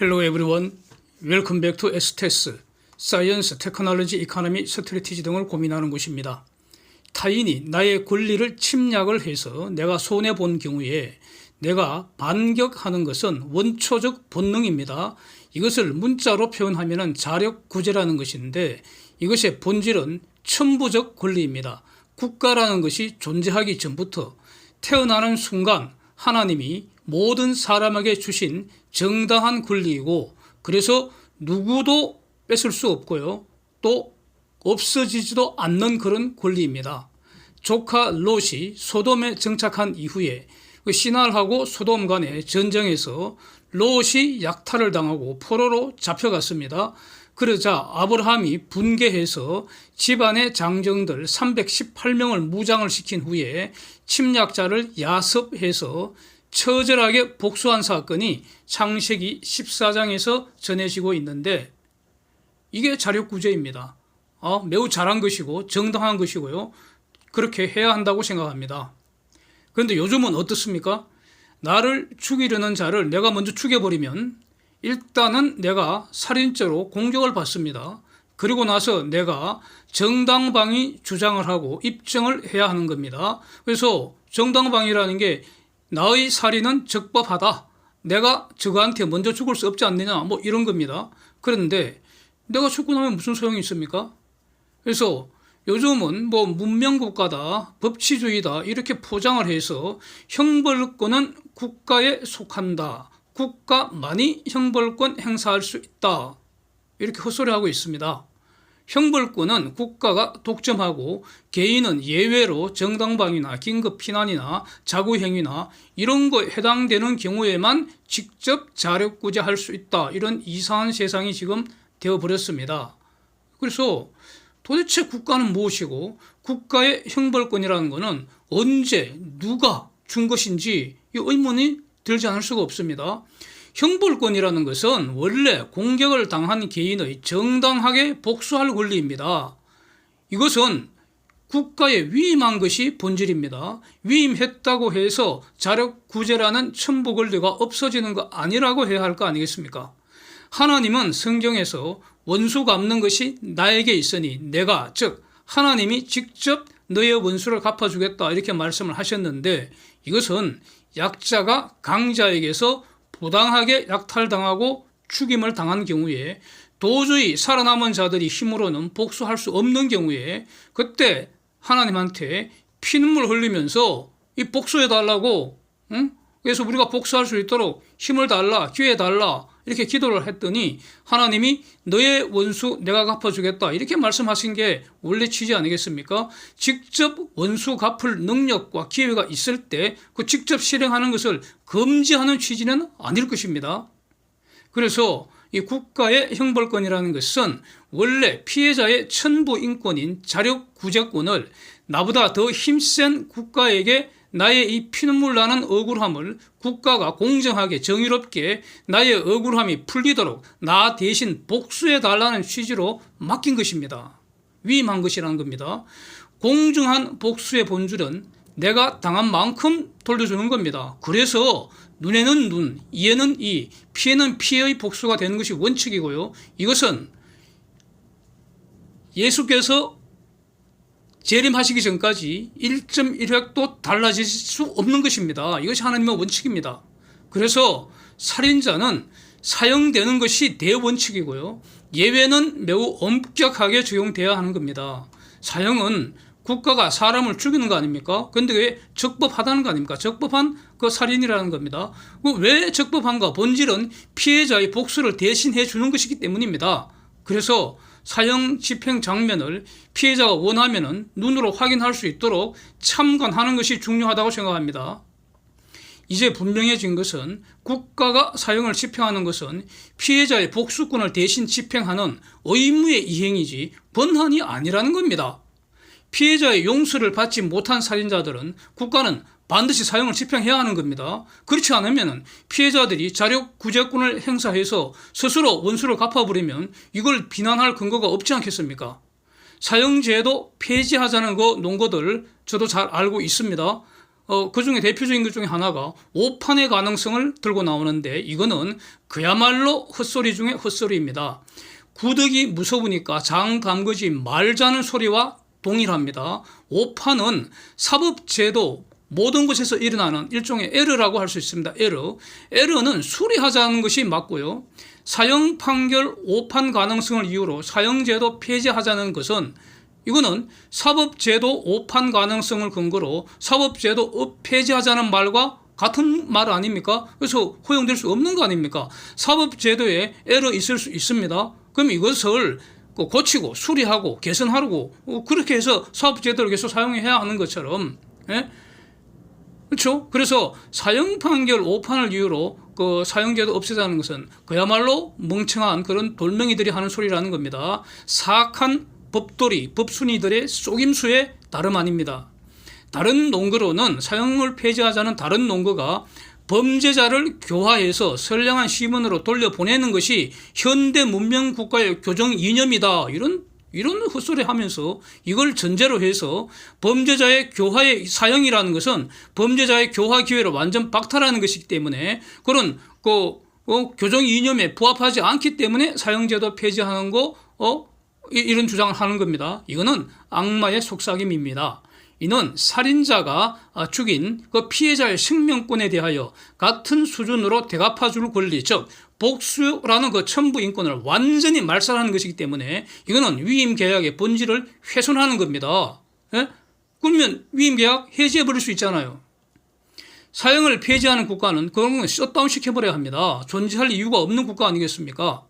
Hello everyone. Welcome back to STES, Science, Technology, Economy, Strategy 등을 고민하는 곳입니다. 타인이 나의 권리를 침략을 해서 내가 손해본 경우에 내가 반격하는 것은 원초적 본능입니다. 이것을 문자로 표현하면 자력구제라는 것인데 이것의 본질은 천부적 권리입니다. 국가라는 것이 존재하기 전부터 태어나는 순간 하나님이 모든 사람에게 주신 정당한 권리이고 그래서 누구도 뺏을 수 없고요. 또 없어지지도 않는 그런 권리입니다. 조카 롯이 소돔에 정착한 이후에 시날하고 소돔 간의 전쟁에서 롯이 약탈을 당하고 포로로 잡혀갔습니다. 그러자 아브라함이 분개해서 집안의 장정들 318명을 무장을 시킨 후에 침략자를 야습해서 처절하게 복수한 사건이 창세기 14장에서 전해지고 있는데 이게 자력구제입니다. 매우 잘한 것이고 정당한 것이고요. 그렇게 해야 한다고 생각합니다. 그런데 요즘은 어떻습니까? 나를 죽이려는 자를 내가 먼저 죽여버리면 일단은 내가 살인죄로 공격을 받습니다. 그리고 나서 내가 정당방위 주장을 하고 입증을 해야 하는 겁니다. 그래서 정당방위라는 게 나의 살인은 적법하다. 내가 저거한테 먼저 죽을 수 없지 않느냐. 뭐 이런 겁니다. 그런데 내가 죽고 나면 무슨 소용이 있습니까? 그래서 요즘은 뭐 문명국가다, 법치주의다 이렇게 포장을 해서 형벌권은 국가에 속한다. 국가만이 형벌권 행사할 수 있다. 이렇게 헛소리하고 있습니다. 형벌권은 국가가 독점하고 개인은 예외로 정당방위나 긴급피난이나 자구행위나 이런 거에 해당되는 경우에만 직접 자력구제할 수 있다. 이런 이상한 세상이 지금 되어버렸습니다. 그래서 도대체 국가는 무엇이고 국가의 형벌권이라는 것은 언제 누가 준 것인지 이 의문이 들지 않을 수가 없습니다. 형벌권이라는 것은 원래 공격을 당한 개인의 정당하게 복수할 권리입니다. 이것은 국가에 위임한 것이 본질입니다. 위임했다고 해서 자력구제라는 천부 권리가 없어지는 거 아니라고 해야 할 거 아니겠습니까? 하나님은 성경에서 원수 갚는 것이 나에게 있으니 내가 즉 하나님이 직접 너의 원수를 갚아주겠다 이렇게 말씀을 하셨는데 이것은 약자가 강자에게서 부당하게 약탈당하고 죽임을 당한 경우에 도저히 살아남은 자들이 힘으로는 복수할 수 없는 경우에 그때 하나님한테 피눈물 흘리면서 이 복수해달라고 그래서 우리가 복수할 수 있도록 힘을 달라 기회 달라 이렇게 기도를 했더니 하나님이 너의 원수 내가 갚아주겠다 이렇게 말씀하신 게 원래 취지 아니겠습니까? 직접 원수 갚을 능력과 기회가 있을 때 그 직접 실행하는 것을 금지하는 취지는 아닐 것입니다. 그래서 이 국가의 형벌권이라는 것은 원래 피해자의 천부 인권인 자력구제권을 나보다 더 힘센 국가에게 나의 이 피눈물 나는 억울함을 국가가 공정하게 정의롭게 나의 억울함이 풀리도록 나 대신 복수해달라는 취지로 맡긴 것입니다. 위임한 것이라는 겁니다. 공정한 복수의 본질은 내가 당한 만큼 돌려주는 겁니다. 그래서 눈에는 눈, 이에는 이, 피에는 피의 복수가 되는 것이 원칙이고요. 이것은 예수께서 재림하시기 전까지 1.1획도 달라질 수 없는 것입니다. 이것이 하나님의 원칙입니다. 그래서 살인자는 사형되는 것이 대원칙이고요. 예외는 매우 엄격하게 적용돼야 하는 겁니다. 사형은 국가가 사람을 죽이는 거 아닙니까? 그런데 왜 적법하다는 거 아닙니까? 적법한 그 살인이라는 겁니다. 왜 적법한가? 본질은 피해자의 복수를 대신해 주는 것이기 때문입니다. 그래서 사형 집행 장면을 피해자가 원하면은 눈으로 확인할 수 있도록 참관하는 것이 중요하다고 생각합니다. 이제 분명해진 것은 국가가 사형을 집행하는 것은 피해자의 복수권을 대신 집행하는 의무의 이행이지 권한이 아니라는 겁니다. 피해자의 용서를 받지 못한 살인자들은 국가는 반드시 사형을 집행해야 하는 겁니다. 그렇지 않으면 피해자들이 자력구제권을 행사해서 스스로 원수를 갚아버리면 이걸 비난할 근거가 없지 않겠습니까? 사형제도 폐지하자는 거 논거들 저도 잘 알고 있습니다. 그 중에 대표적인 것 중에 하나가 오판의 가능성을 들고 나오는데 이거는 그야말로 헛소리 중에 헛소리입니다. 구더기 무서우니까 장 담그지 말자는 소리와 동일합니다. 오판은 사법제도 모든 곳에서 일어나는 일종의 에러라고 할 수 있습니다. 에러는 수리하자는 것이 맞고요. 사형 판결 오판 가능성을 이유로 사형제도 폐지하자는 것은 이거는 사법제도 오판 가능성을 근거로 사법제도 폐지하자는 말과 같은 말 아닙니까? 그래서 허용될 수 없는 거 아닙니까? 사법제도에 에러 있을 수 있습니다. 그럼 이것을 고치고 수리하고 개선하고 그렇게 해서 사법제도를 계속 사용해야 하는 것처럼, 예? 그렇죠? 그래서 사형 판결 오판을 이유로 그 사형제도 없애자는 것은 그야말로 멍청한 그런 돌멩이들이 하는 소리라는 겁니다. 사악한 법돌이, 법순이들의 속임수에 다름 아닙니다. 다른 논거로는 사형을 폐지하자는 다른 논거가 범죄자를 교화해서 선량한 시민으로 돌려보내는 것이 현대 문명 국가의 교정 이념이다. 이런 헛소리 하면서 이걸 전제로 해서 범죄자의 교화의 사형이라는 것은 범죄자의 교화 기회를 완전 박탈하는 것이기 때문에 그런 교정 이념에 부합하지 않기 때문에 사형제도 폐지하는 거 이런 주장을 하는 겁니다. 이거는 악마의 속삭임입니다. 이는 살인자가 죽인 그 피해자의 생명권에 대하여 같은 수준으로 대갚아줄 권리, 즉 복수라는 그 첨부 인권을 완전히 말살하는 것이기 때문에 이거는 위임계약의 본질을 훼손하는 겁니다. 예? 그러면 위임계약 해지해버릴 수 있잖아요. 사형을 폐지하는 국가는 그런 건 셧다운 시켜버려야 합니다. 존재할 이유가 없는 국가 아니겠습니까?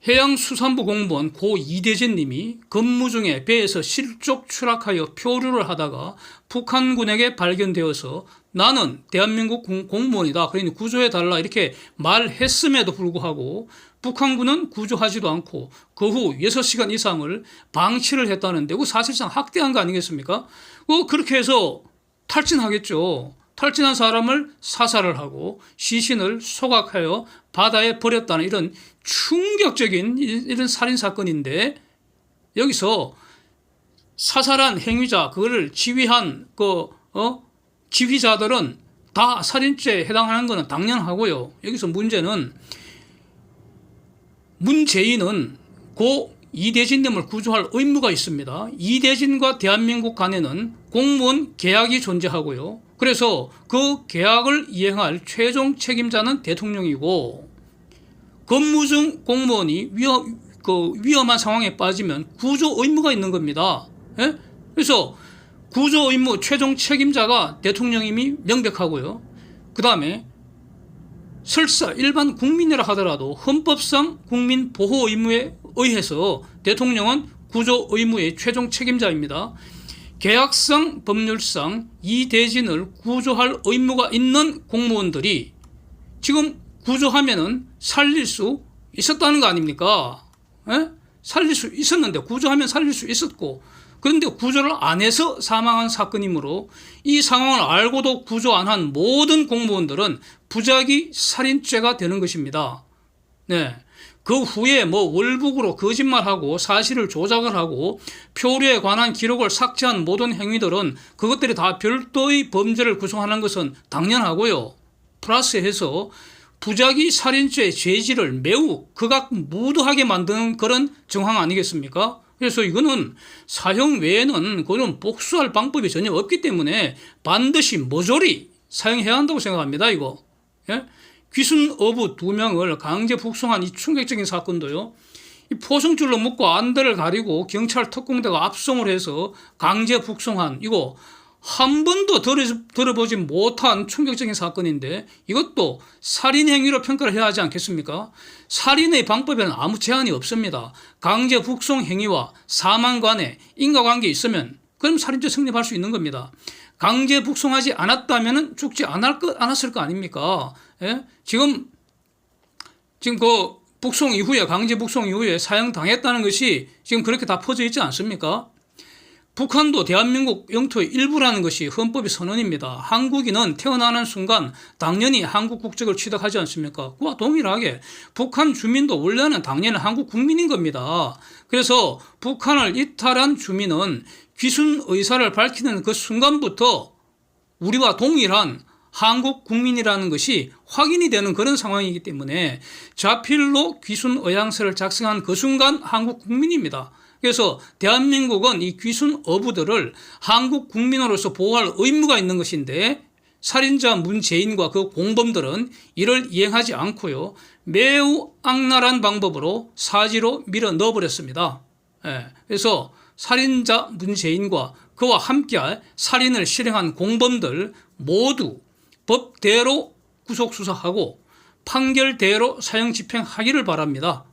해양수산부 공무원 고 이대진 님이 근무 중에 배에서 실족 추락하여 표류를 하다가 북한군에게 발견되어서 나는 대한민국 공무원이다. 그러니 구조해달라 이렇게 말했음에도 불구하고 북한군은 구조하지도 않고 그 후 6시간 이상을 방치를 했다는데 그 사실상 학대한 거 아니겠습니까? 그렇게 해서 탈진하겠죠. 탈진한 사람을 사살을 하고 시신을 소각하여 바다에 버렸다는 이런 충격적인 이런 살인사건인데 여기서 사살한 행위자, 그거를 지휘한 지휘자들은 다 살인죄에 해당하는 것은 당연하고요. 여기서 문제는 문재인은 고 이대진님을 구조할 의무가 있습니다. 이대진과 대한민국 간에는 공무원 계약이 존재하고요. 그래서 그 계약을 이행할 최종 책임자는 대통령이고 근무 중 공무원이 위험한 상황에 빠지면 구조 의무가 있는 겁니다. 예? 그래서 구조 의무 최종 책임자가 대통령임이 명백하고요. 그 다음에 설사 일반 국민이라 하더라도 헌법상 국민 보호 의무에 의해서 대통령은 구조 의무의 최종 책임자입니다. 계약상 법률상 이대진을 구조할 의무가 있는 공무원들이 지금 구조하면은 살릴 수 있었다는 거 아닙니까? 에? 살릴 수 있었는데 구조하면 살릴 수 있었고 그런데 구조를 안 해서 사망한 사건이므로 이 상황을 알고도 구조 안 한 모든 공무원들은 부작위 살인죄가 되는 것입니다. 네. 그 후에 월북으로 거짓말하고 사실을 조작을 하고 표류에 관한 기록을 삭제한 모든 행위들은 그것들이 다 별도의 범죄를 구성하는 것은 당연하고요. 플러스해서 부작위 살인죄의 죄질을 매우 극악무도하게 만드는 그런 정황 아니겠습니까? 그래서 이거는 사형 외에는 그런 복수할 방법이 전혀 없기 때문에 반드시 모조리 사형해야 한다고 생각합니다. 이거. 예? 귀순 어부 2명을 강제 북송한 이 충격적인 사건도요. 이 포승줄로 묶고 안대를 가리고 경찰 특공대가 압송을 해서 강제 북송한 이거 한 번도 들어보지 못한 충격적인 사건인데 이것도 살인 행위로 평가를 해야 하지 않겠습니까? 살인의 방법에는 아무 제한이 없습니다. 강제 북송 행위와 사망 간에 인과관계 있으면 그럼 살인죄 성립할 수 있는 겁니다. 강제 북송하지 않았다면 죽지 않았을 거 아닙니까? 예? 지금 그 북송 이후에 강제 북송 이후에 사형 당했다는 것이 지금 그렇게 다 퍼져 있지 않습니까? 북한도 대한민국 영토의 일부라는 것이 헌법의 선언입니다. 한국인은 태어나는 순간 당연히 한국 국적을 취득하지 않습니까? 그와 동일하게 북한 주민도 원래는 당연히 한국 국민인 겁니다. 그래서 북한을 이탈한 주민은 귀순 의사를 밝히는 그 순간부터 우리와 동일한 한국 국민이라는 것이 확인이 되는 그런 상황이기 때문에 자필로 귀순 의향서를 작성한 그 순간 한국 국민입니다. 그래서 대한민국은 이 귀순 어부들을 한국 국민으로서 보호할 의무가 있는 것인데 살인자 문재인과 그 공범들은 이를 이행하지 않고요. 매우 악랄한 방법으로 사지로 밀어 넣어버렸습니다. 그래서 살인자 문재인과 그와 함께할 살인을 실행한 공범들 모두 법대로 구속수사하고 판결대로 사형 집행하기를 바랍니다.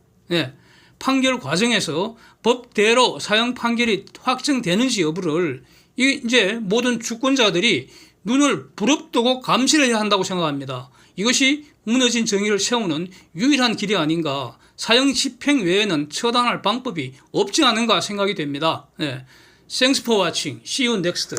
판결 과정에서 법대로 사형 판결이 확정되는지 여부를 이제 모든 주권자들이 눈을 부릅뜨고 감시를 해야 한다고 생각합니다. 이것이 무너진 정의를 세우는 유일한 길이 아닌가, 사형 집행 외에는 처단할 방법이 없지 않은가 생각이 됩니다. Thanks for watching. See you next.